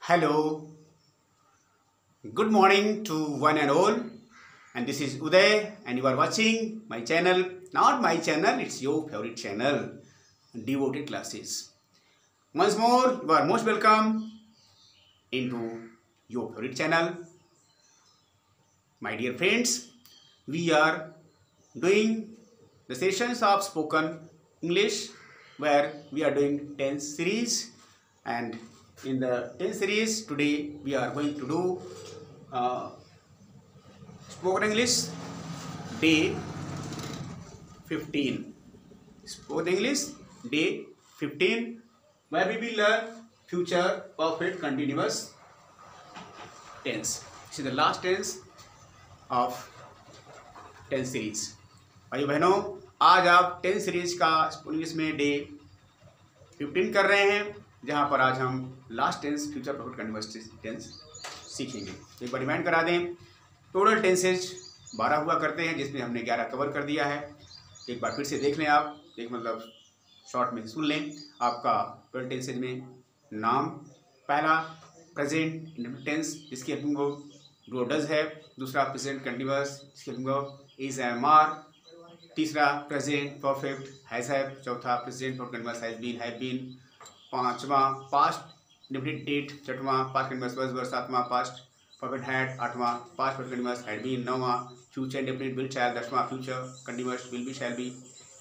Hello, good morning to one and all. And this is Uday, and you are watching my channel. Not my channel, it's your favorite channel, Devoted Classes. Once more, you are most welcome into your favorite channel. My dear friends, we are doing the sessions of spoken English where we are doing 10 series, and in the 10 series today we are going to do spoken English day 15. Spoken English day 15 where we will learn future perfect continuous tense. This is the last tense of 10 series. भाई बहनों, आज आप 10 series का English में day 15 कर रहे हैं, जहां पर आज हम last tense future perfect continuous tense सीखेंगे। एक बार रिमाइंड करा दें, टोटल टेंसेज 12 हुआ करते हैं, जिसमें हमने 11 कवर कर दिया है। एक बार फिर से देख लें आप, एक मतलब शॉर्ट में सुन लें। आपका 12 टेंसेज में नाम पहला प्रेजेंट टेंस, जिसकी हेल्पिंग वर्ब डू डज है। दूसरा प्रेजेंट कंटिन्यूअस, जिसकी helping verb is am are. तीसरा प्रेजेंट परफेक्ट हैज हैव। चौथा present perfect continuous has been have been. पांचवा पास्ट इंडेफिनिट डेट। छठवां पास्ट कंटिन्यूअस वाज वर। सातवां past perfect had. आठवां past perfect continuous had been. नौवां future indefinite will shall. 10वां future continuous will be shall be.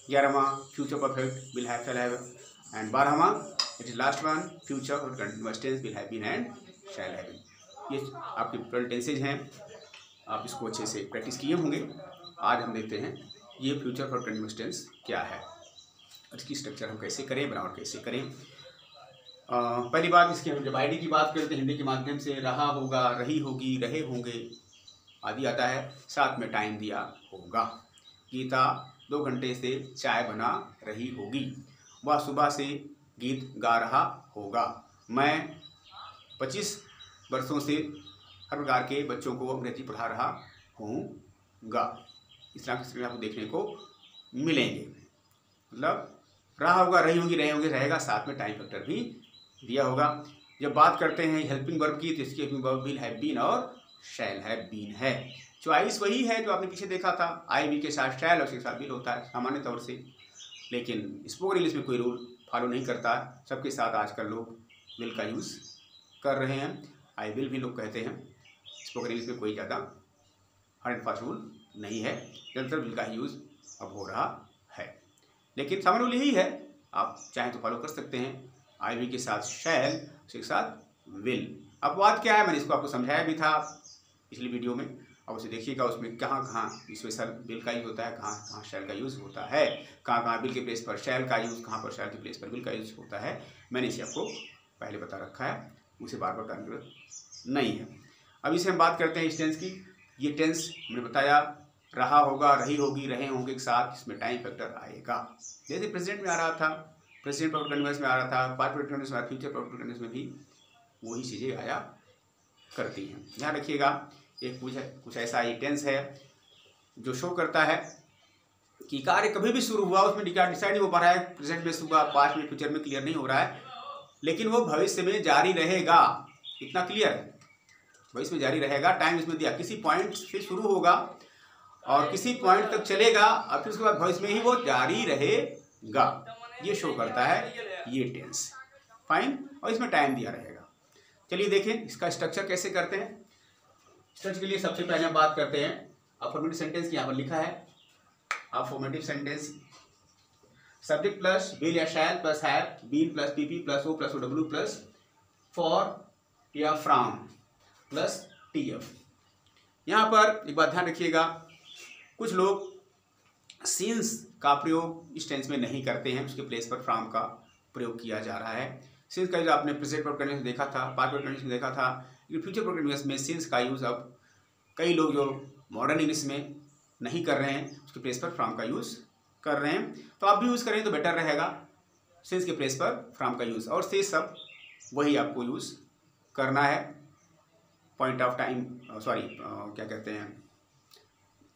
11वां future perfect will have shell have. And 12वां it is last one future perfect continuous tense will have been and shall have been. ये आपके 12 tenses हैं, आप इसको अच्छे से प्रैक्टिस किए होंगे। आज हम देखते हैं ये फ्यूचर परफेक्ट कंटिन्यूअस टेंस क्या है, इसकी स्ट्रक्चर हम कैसे करें, बनावट कैसे करें। पहली बात, इसकी हम जब आईडी की बात करते हैं हिंदी के माध्यम से, रहा होगा, रही होगी, रहे होंगे आदि आता है। साथ में टाइम दिया होगा। गीता 2 घंटे से चाय बना रही होगी। वह सुबह से गीत गा रहा होगा। मैं 25 वर्षों से हर प्रकार के बच्चों को अंग्रेजी पढ़ा रहा हूँगा। इस तरह के आपको देखने को मिलेंगे। मतलब रहा होगा, रही होगी, रहे होंगे रहेगा, साथ में टाइम फैक्टर भी दिया होगा। जब बात करते हैं हेल्पिंग वर्ब की, तो इसकी helping verb will have been और शैल हैव बीन है। चॉइस वही है जो आपने पीछे देखा था, आई वी के साथ शैल और उसके साथ विल होता है सामान्य तौर से, लेकिन स्पोकन इंग्लिश में कोई रूल फॉलो नहीं करता। सबके साथ आजकल लोग विल का यूज़ कर रहे हैं, आई विल भी लोग कहते हैं। स्पोकन इंग्लिश में कोई ज़्यादा हार्ड एंड फास्ट रूल नहीं है, ज़्यादातर विल का यूज़ अब हो रहा है, लेकिन सामान्य रूल यही है। आप चाहें तो फॉलो कर सकते हैं, आई वी के साथ शैल, उसके साथ विल। अब बात क्या है, मैंने इसको आपको समझाया भी था पिछली वीडियो में। अब उसे देखिएगा, उसमें कहाँ कहाँ स्पेशल विल का यूज़ होता है, कहाँ कहाँ शैल का यूज़ होता है, कहाँ कहाँ विल के प्लेस पर शैल का यूज़, कहाँ पर शैल के प्लेस पर विल का यूज़ होता है। मैंने इसे आपको पहले बता रखा है, उसे बार बार करने की जरूरत नहीं है। अब इसे हम बात करते हैं इस टेंस की। ये टेंस हमने बताया रहा होगा, रही होगी, रहे होंगे के साथ इसमें टाइम फैक्टर आएगा। जैसे प्रेजेंट में आ रहा था, प्रेजेंट परफेक्ट कंटिन्यूअस में आ रहा था, पास्ट परफेक्ट कंटिन्यूअस में, फ्यूचर परफेक्ट कंटिन्यूअस में भी वही चीज़ें आया करती हैं। ध्यान रखिएगा, एक कुछ ऐसा ये टेंस है जो शो करता है कि कार्य कभी भी शुरू हुआ, उसमें डिसाइड नहीं हो पा रहा है, प्रेजेंट में शुरू, पास्ट में, फ्यूचर में क्लियर नहीं हो रहा है, लेकिन वो भविष्य में जारी रहेगा। इतना क्लियर है, भविष्य में जारी रहेगा। टाइम इसमें दिया, किसी पॉइंट से शुरू होगा और किसी पॉइंट तक चलेगा और फिर उसके बाद भविष्य में ही वो जारी रहेगा। ये शो करता है ये टेंस। फाइन, और इसमें टाइम दिया रहेगा। चलिए देखें इसका स्ट्रक्चर कैसे करते हैं। स्ट्रक्चर के लिए सबसे पहले हम बात करते हैं अफर्मेटिव सेंटेंस की। यहाँ पर लिखा है affirmative sentence, subject plus will या shall plus have, been plus PP plus O plus O W plus for या फ्रॉम प्लस टीएफ। यहाँ पर एक बात ध्यान रखिएगा, कुछ लोग सिंस का प्रयोग इस टेंस में नहीं करते हैं, उसके प्लेस पर फ्रॉम का प्रयोग किया जा रहा है। सिंस का यूज आपने प्रेजेंट परफेक्ट कंटिन्यूअस में देखा था, पास्ट परफेक्ट कंटिन्यूअस में देखा था, लेकिन फ्यूचर परफेक्ट कंटिन्यूअस में सिंस का यूज़ अब कई लोग जो मॉडर्न इंग्लिश में नहीं कर रहे हैं, उसके प्लेस पर फ्रॉम का यूज़ कर रहे हैं। तो आप भी यूज़ करें तो बेटर रहेगा, सिंस के प्लेस पर फ्रॉम का यूज़, और से सब वही आपको यूज़ करना है। पॉइंट ऑफ टाइम क्या कहते हैं,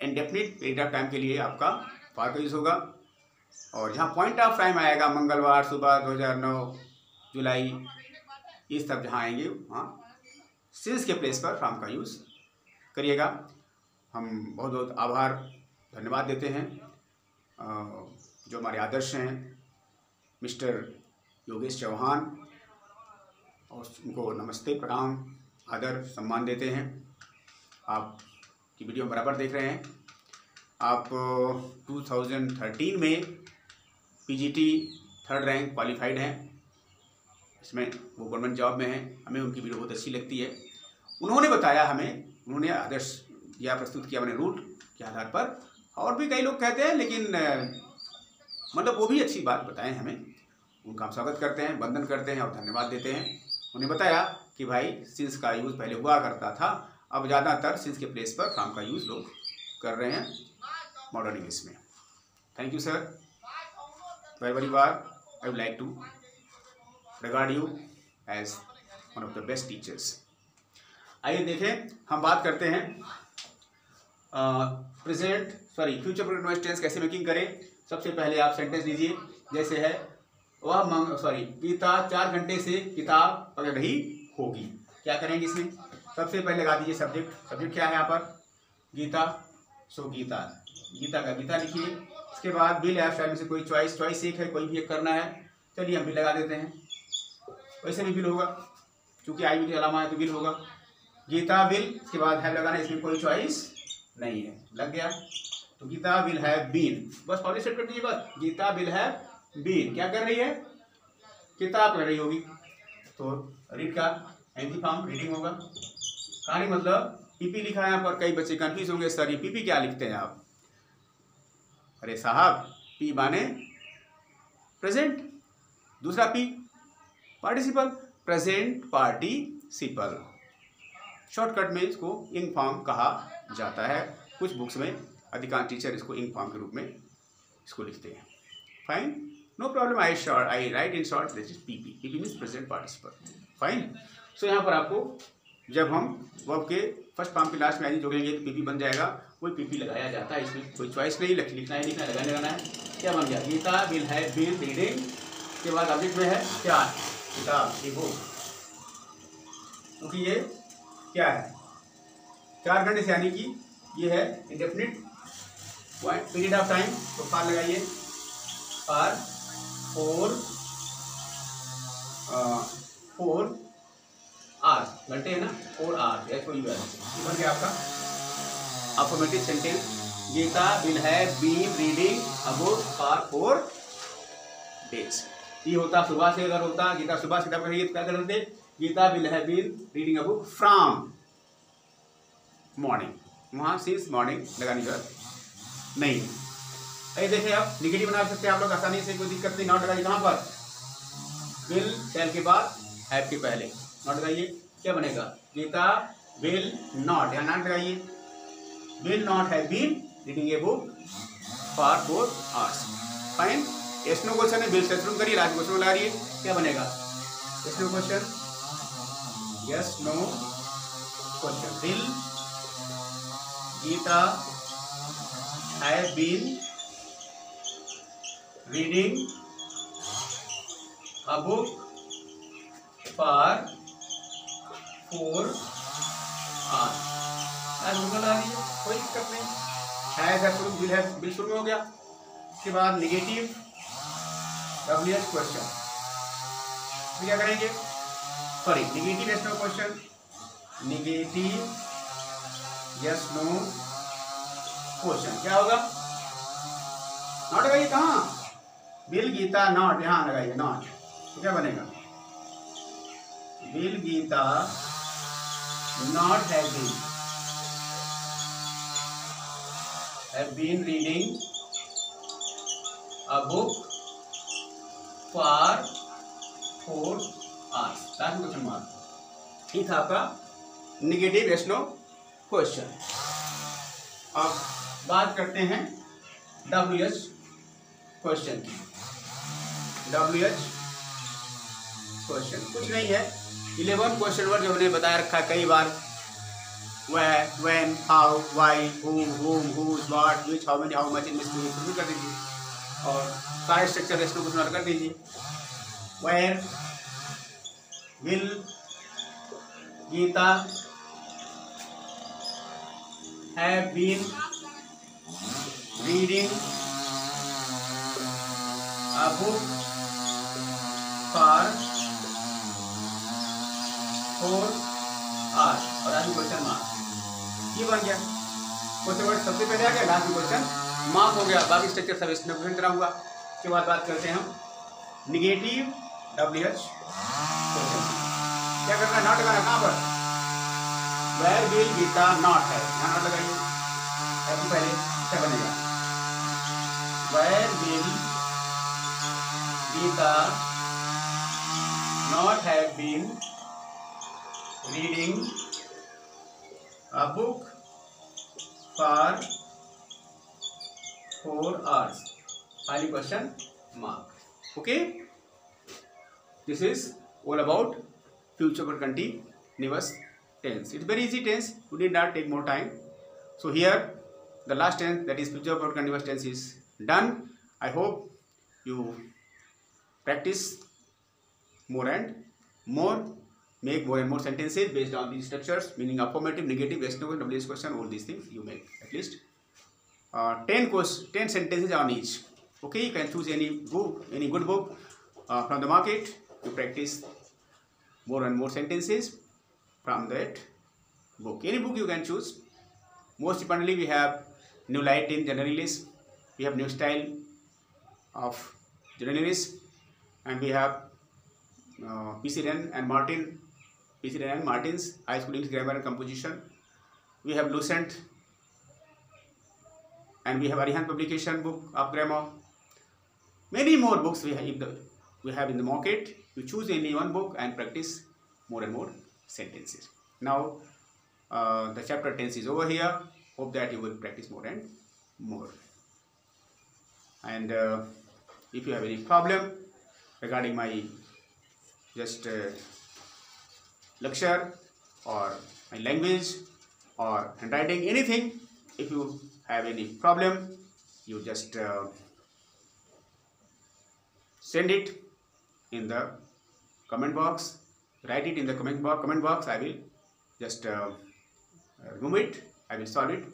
इंडेफिनिट पीरियड ऑफ टाइम के लिए आपका फॉर का यूज़ होगा। और जहाँ पॉइंट ऑफ टाइम आएगा, मंगलवार सुबह 2009 जुलाई ये सब जहाँ आएंगे वहाँ सिंस के प्लेस पर फ्रॉम का यूज़ करिएगा। हम बहुत बहुत आभार धन्यवाद देते हैं जो हमारे आदर्श हैं मिस्टर योगेश चौहान, और उनको नमस्ते प्रणाम आदर सम्मान देते हैं। आप की वीडियो बराबर देख रहे हैं। आप 2013 में पीजीटी 3rd रैंक क्वालिफाइड हैं, इसमें वो गवर्नमेंट जॉब में हैं। हमें उनकी वीडियो बहुत अच्छी लगती है। उन्होंने बताया हमें, उन्होंने आदर्श या प्रस्तुत किया अपने रूट के आधार पर। और भी कई लोग कहते हैं, लेकिन मतलब वो भी अच्छी बात बताएं हमें, उनका हम स्वागत करते हैं, वंदन करते हैं और धन्यवाद देते हैं। उन्हें बताया कि भाई सिंस का यूज़ पहले हुआ करता था, अब ज़्यादातर सिंस के प्लेस पर फ्रॉम का यूज़ लोग कर रहे हैं मॉडर्न इंग्लिश में। थैंक यू सर, वेरी बार I would like to regard you as one of the best teachers। आइए देखें, हम बात करते हैं फ्यूचर प्रोग्रेसिव टेंस कैसे मेकिंग करें। सबसे पहले आप सेंटेंस लीजिए, जैसे है गीता 4 घंटे से किताब पढ़ रही होगी। क्या करेंगे इसमें? सबसे पहले लगा दीजिए सब्जेक्ट। सब्जेक्ट क्या है यहाँ पर? गीता। सो गीता का गीता लिखिए। इसके बाद बिल है, शायद में से कोई चॉइस एक है, कोई भी एक करना है। चलिए हम बिल लगा देते हैं। वैसे भी बिल होगा, क्योंकि आई भी के अलावा है तो बिल होगा। गीता बिल, इसके बाद है लगाना, इसमें कोई चॉइस नहीं है, लग गया। तो गीता बिल है बीन, बस पब्लिश सेट कर दीजिए। बस गीता बिल है बीन, क्या कर रही है? किताब पढ़ रही होगी। तो रीड का एंटी फॉर्म रीडिंग होगा। कहानी मतलब पीपी लिखा है यहाँ पर। कई बच्चे कंफ्यूज होंगे, सर ये पीपी क्या लिखते हैं आप? अरे साहब, पी माने प्रेजेंट, दूसरा P participle, present participle. Shortcut में इसको इंग फॉर्म कहा जाता है। कुछ बुक्स में अधिकांश टीचर इसको इंग फॉर्म के रूप में इसको लिखते हैं। Fine, no problem. I write in short this is PP. PP means present participle. Fine. So यहाँ पर आपको जब हम वर्ब के फर्स्ट फॉर्म के लास्ट में आई जोड़ेंगे तो पीपी बन जाएगा। कोई पीपी लगाया जाता है, इसमें कोई चॉइस नहीं, लिखना है लिखना है, लगाना है। क्या बन गया? गीता बिल है बिल रीडिंग। के बाद ऑब्जेक्ट में है क्या? किताब, बुक। क्योंकि ये क्या है? 4 घंटे से, यानी कि ये है इंडेफिनिट पीरियड ऑफ टाइम। तो फार लगाइए, फार 4 आवर्स, घंटे है ना, 4 आवर्स, या कोई बन गया आपका अफर्मेटिव सेंटेंस। गीता बिल है been reading a book for 4 days. ये होता सुबह से, अगर होता गीता सुबह से किताब पढ़ रही है तो क्या करते? Geeta will have been reading a book from morning. वहाँ सिंस मॉर्निंग लगाने की जरूरत नहीं। ये देखें, आप निगेटिव बना सकते हैं आप लोग आसानी से, कोई दिक्कत नहीं। नॉट लगाइए कहाँ पर? विल शैल के बाद हैव के पहले नॉट लगाइए। क्या बनेगा? गीता विल नॉट, यहाँ नॉट लगाइए। Will not have been reading a book for 4 hours. Fine. Yes no question है, बिल से शुरू करिए, लास्ट क्वेश्चन लगा रही है। क्या बनेगा? Yes no question, yes no question. Will Geeta have been reading a book for 4 hours. लगा रही है, कोई दिक्कत नहीं है। बिल शुरू में हो गया। उसके बाद निगेटिव WH क्वेश्चन, क्या करेंगे? Sorry, negative yes no question, negative yes no question. क्या होगा? नॉट लगाइए कहाँ? बिल गीता नॉट, यहाँ लगाइए नॉट। तो क्या बनेगा? Will Geeta not have been reading a book for 4 hours. Last question mark. ये था आपका निगेटिव यस नो क्वेश्चन। अब बात करते हैं WH क्वेश्चन की। WH क्वेश्चन कुछ नहीं है, 11 क्वेश्चन वर्ड जो हमने बताया रखा है कई बार। where, when, how, why, whom, whose, what, which, how many, how much, in which, to कर दीजिए। और सारे स्ट्रक्चर इसको कुछ कर दीजिए। where, will Geeta have been reading a book for 4 hours? और आगे क्वेश्चन मार्क, ये बन गया क्वेश्चन वर्ड सबसे पहले आ गया, लास्ट में क्वेश्चन मार्क हो गया। बाकी स्ट्रक्चर सब इसमें प्रिंट कराऊंगा। उसके बाद बात करते हैं हम निगेटिव WH क्वेश्चन। क्या करना है, नॉट लगाना कहाँ पर, वेयर विल गीता नॉट है, यहाँ नॉट लगाइए। सबसे पहले क्या बनेगा, where will Geeta not have been reading a book for 4 hours. Final question mark. Okay, this is all about future continuous tense. It's very easy tense, you need not take more time. So here the last tense, that is future continuous tense, is done. I hope you practice more and more, make more and more sentences based on these structures, meaning affirmative, negative, yes, no, WH question, all these things you make at least 10 sentences on each. Okay, you can choose any book, any good book from the market to practice more and more sentences from that book. Any book you can choose. Most importantly, we have New Light in General English, we have New Style of General English, and we have P.C. Wren and Martin's High School English Grammar and Composition. We have Lucent, and we have Arihant Publication book of grammar. Many more books we have in the market. You choose any one book and practice more and more sentences. Now the chapter tense is over here. Hope that you will practice more and more. And if you have any problem regarding my just lecture or my language or handwriting, anything, if you have any problem, you just send it in the comment box, write it in the comment box. I will just remove it, I will solve it.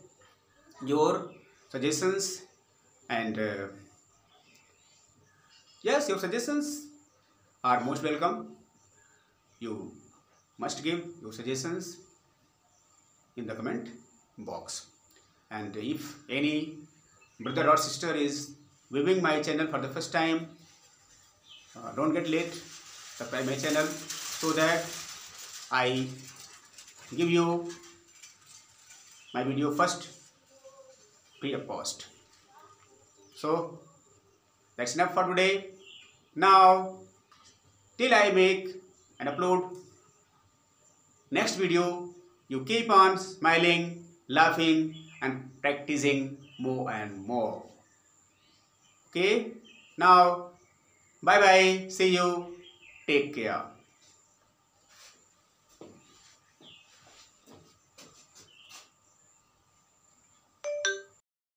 Your suggestions and yes, your suggestions are most welcome. You must give your suggestions in the comment box. And if any brother or sister is viewing my channel for the first time, don't get late, subscribe my channel so that I give you my video first, free of cost. So that's enough for today. Now till I make and upload next video, you keep on smiling, laughing and practicing more and more. Okay, now bye bye, see you, take care.